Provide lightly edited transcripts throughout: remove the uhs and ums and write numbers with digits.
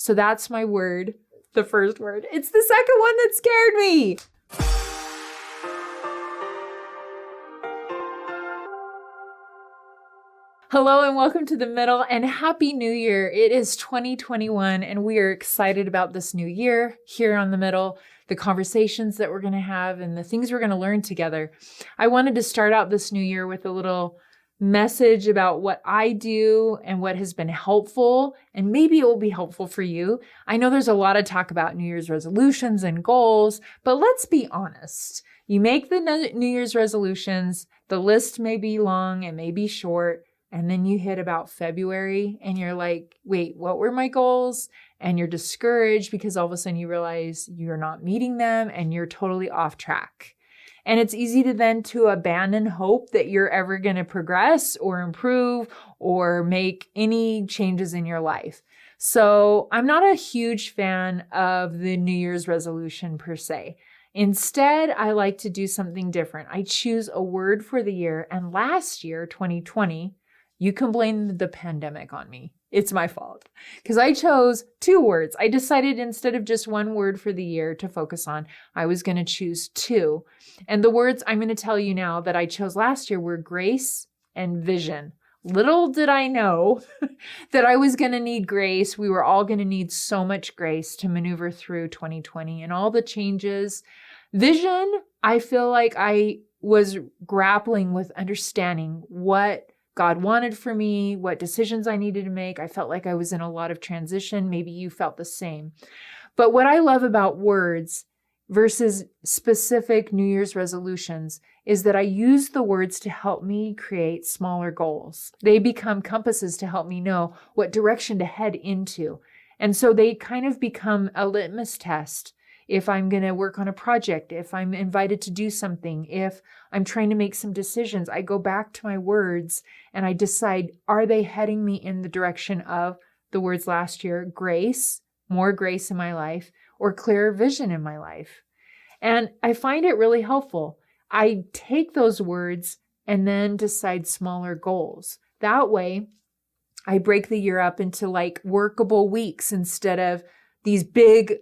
So that's my word, the first word. It's the second one that scared me. Hello and welcome to the middle and Happy New Year. It is 2021 and we are excited about this new year here on the middle, the conversations that we're going to have and the things we're going to learn together. I wanted to start out this new year with a little message about what I do and what has been helpful, and maybe it will be helpful for you. I know there's a lot of talk about New Year's resolutions and goals, but let's be honest. You make the New Year's resolutions, the list may be long, it may be short, and then you hit about February and you're like, wait, what were my goals? And you're discouraged because all of a sudden you realize you're not meeting them and you're totally off track. And it's easy to then to abandon hope that you're ever going to progress or improve or make any changes in your life. So I'm not a huge fan of the New Year's resolution per se. Instead, I like to do something different. I choose a word for the year. And last year, 2020, you can blame the pandemic on me. It's my fault because I chose 2 words. I decided instead of just 1 word for the year to focus on, I was going to choose 2. And the words I'm going to tell you now that I chose last year were grace and vision. Little did I know that I was going to need grace. We were all going to need so much grace to maneuver through 2020 and all the changes. Vision, I feel like I was grappling with understanding what God wanted for me, what decisions I needed to make. I felt like I was in a lot of transition. Maybe you felt the same. But what I love about words versus specific New Year's resolutions is that I use the words to help me create smaller goals. They become compasses to help me know what direction to head into. And so they kind of become a litmus test. If I'm going to work on a project, if I'm invited to do something, if I'm trying to make some decisions, I go back to my words and I decide, are they heading me in the direction of the words last year, grace, more grace in my life, or clearer vision in my life? And I find it really helpful. I take those words and then decide smaller goals. That way, I break the year up into like workable weeks instead of these big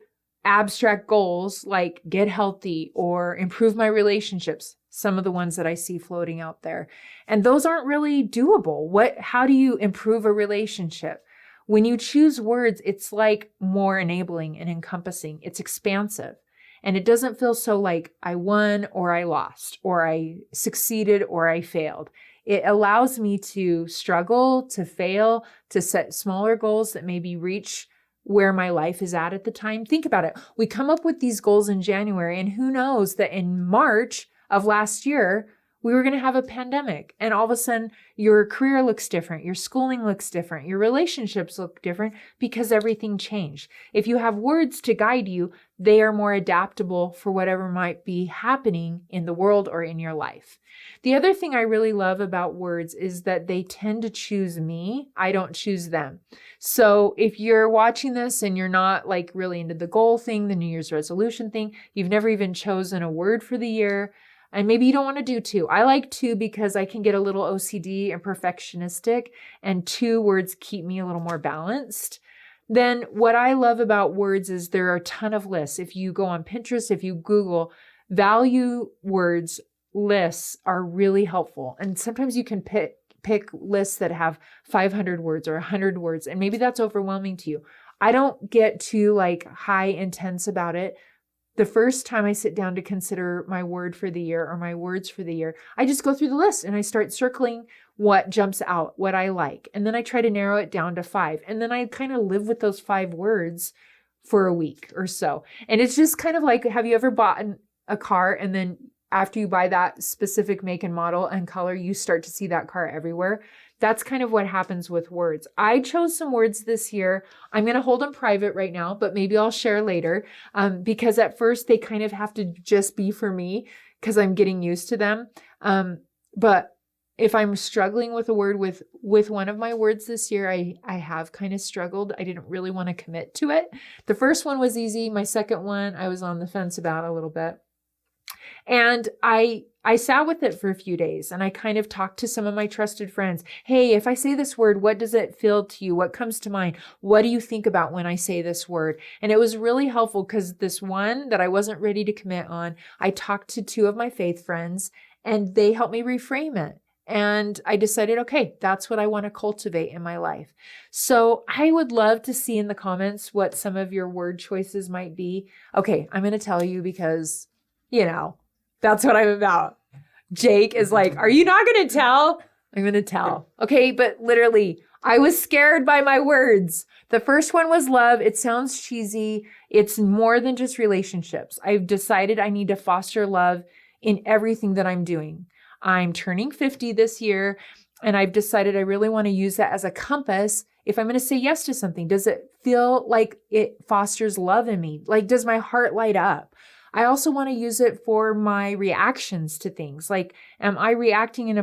abstract goals like get healthy or improve my relationships, some of the ones that I see floating out there. And those aren't really doable. How do you improve a relationship? When you choose words, it's like more enabling and encompassing. It's expansive. And it doesn't feel so like I won or I lost or I succeeded or I failed. It allows me to struggle, to fail, to set smaller goals that maybe reach where my life is at the time. Think about it. We come up with these goals in January, and who knows that in March of last year, we were going to have a pandemic. And all of a sudden, your career looks different. Your schooling looks different. Your relationships look different because everything changed. If you have words to guide you, they are more adaptable for whatever might be happening in the world or in your life. The other thing I really love about words is that they tend to choose me. I don't choose them. So if you're watching this and you're not like really into the goal thing, the New Year's resolution thing, you've never even chosen a word for the year, and maybe you don't want to do 2. I like 2 because I can get a little OCD and perfectionistic, and 2 words keep me a little more balanced. Then what I love about words is there are a ton of lists. If you go on Pinterest, if you Google value words, lists are really helpful. And sometimes you can pick lists that have 500 words or 100 words, and maybe that's overwhelming to you. I don't get too like high intense about it. The first time I sit down to consider my word for the year or my words for the year, I just go through the list and I start circling what jumps out, what I like. And then I try to narrow it down to 5. And then I kind of live with those 5 words for a week or so. And it's just kind of like, have you ever bought a car and then after you buy that specific make and model and color, you start to see that car everywhere? That's kind of what happens with words. I chose some words this year. I'm going to hold them private right now, but maybe I'll share later because at first they kind of have to just be for me because I'm getting used to them. But if I'm struggling with a word with one of my words this year, I have kind of struggled. I didn't really want to commit to it. The first one was easy. My second one, I was on the fence about a little bit. And I sat with it for a few days and I kind of talked to some of my trusted friends. Hey, if I say this word, what does it feel to you? What comes to mind? What do you think about when I say this word? And it was really helpful because this one that I wasn't ready to commit on, I talked to two of my faith friends and they helped me reframe it. And I decided, okay, that's what I want to cultivate in my life. So I would love to see in the comments what some of your word choices might be. Okay, I'm going to tell you because, that's what I'm about. Jake is like, are you not going to tell? I'm going to tell. Okay, but literally, I was scared by my words. The first one was love. It sounds cheesy. It's more than just relationships. I've decided I need to foster love in everything that I'm doing. I'm turning 50 this year, and I've decided I really want to use that as a compass. If I'm going to say yes to something, does it feel like it fosters love in me? Like, does my heart light up? I also want to use it for my reactions to things. Like, am I reacting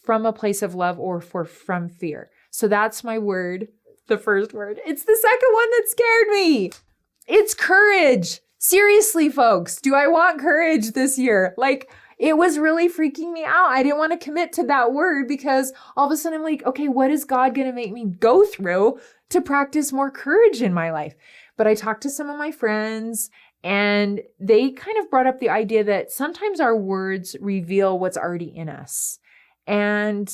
from a place of love or from fear? So that's my word, the first word. It's the second one that scared me. It's courage. Seriously, folks, do I want courage this year? Like, it was really freaking me out. I didn't want to commit to that word because all of a sudden I'm like, okay, what is God going to make me go through to practice more courage in my life? But I talked to some of my friends and they kind of brought up the idea that sometimes our words reveal what's already in us. And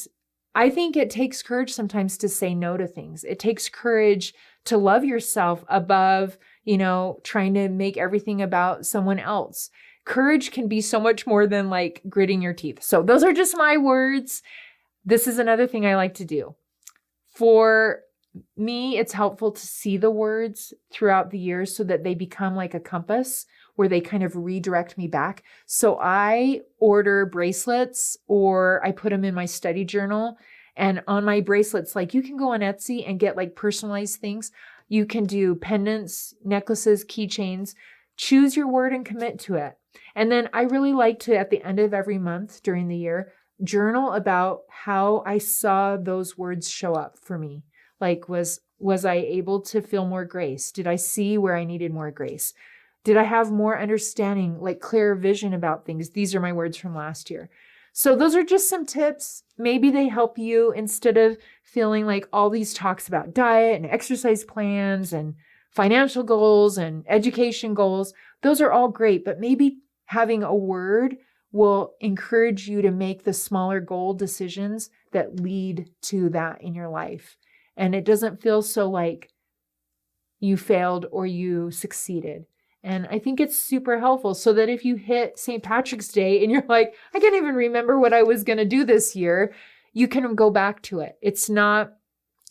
I think it takes courage sometimes to say no to things. It takes courage to love yourself above, trying to make everything about someone else. Courage can be so much more than like gritting your teeth. So those are just my words. This is another thing I like to do. For me, it's helpful to see the words throughout the year so that they become like a compass where they kind of redirect me back. So I order bracelets or I put them in my study journal. And on my bracelets, like you can go on Etsy and get like personalized things. You can do pendants, necklaces, keychains. Choose your word and commit to it. And then I really like to, at the end of every month during the year, journal about how I saw those words show up for me. Like, was I able to feel more grace? Did I see where I needed more grace? Did I have more understanding, like clearer vision about things? These are my words from last year. So those are just some tips. Maybe they help you instead of feeling like all these talks about diet and exercise plans and financial goals and education goals. Those are all great, but maybe having a word will encourage you to make the smaller goal decisions that lead to that in your life. And it doesn't feel so like you failed or you succeeded. And I think it's super helpful so that if you hit St. Patrick's Day and you're like, I can't even remember what I was going to do this year, you can go back to it. It's not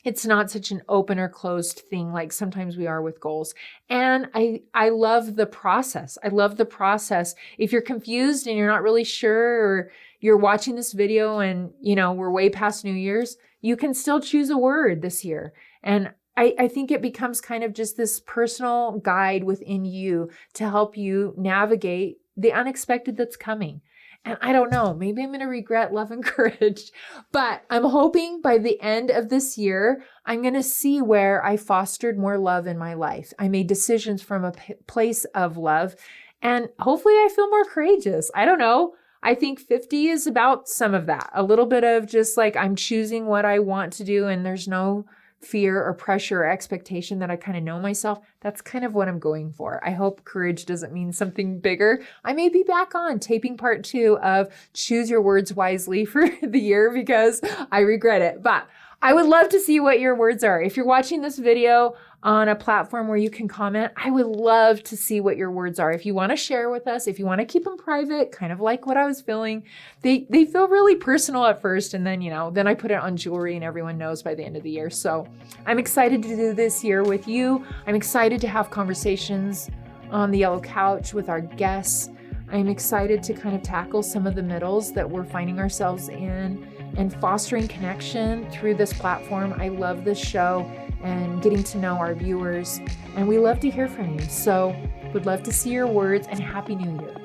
such an open or closed thing like sometimes we are with goals. And I love the process. I love the process. If you're confused and you're not really sure, or you're watching this video and, we're way past New Year's, you can still choose a word this year. And I think it becomes kind of just this personal guide within you to help you navigate the unexpected that's coming. And I don't know, maybe I'm going to regret love and courage, but I'm hoping by the end of this year, I'm going to see where I fostered more love in my life. I made decisions from a place of love, and hopefully I feel more courageous. I don't know. I think 50 is about some of that. A little bit of just like I'm choosing what I want to do, and there's no fear or pressure or expectation that I kind of know myself. That's kind of what I'm going for. I hope courage doesn't mean something bigger. I may be back on taping part 2 of Choose Your Words Wisely for the year because I regret it. But I would love to see what your words are. If you're watching this video on a platform where you can comment, I would love to see what your words are. If you want to share with us, if you want to keep them private, kind of like what I was feeling, they feel really personal at first. And then, then I put it on jewelry and everyone knows by the end of the year. So I'm excited to do this year with you. I'm excited to have conversations on the yellow couch with our guests. I'm excited to kind of tackle some of the middles that we're finding ourselves in and fostering connection through this platform. I love this show and getting to know our viewers, and we love to hear from you. So would love to see your words, and Happy New Year.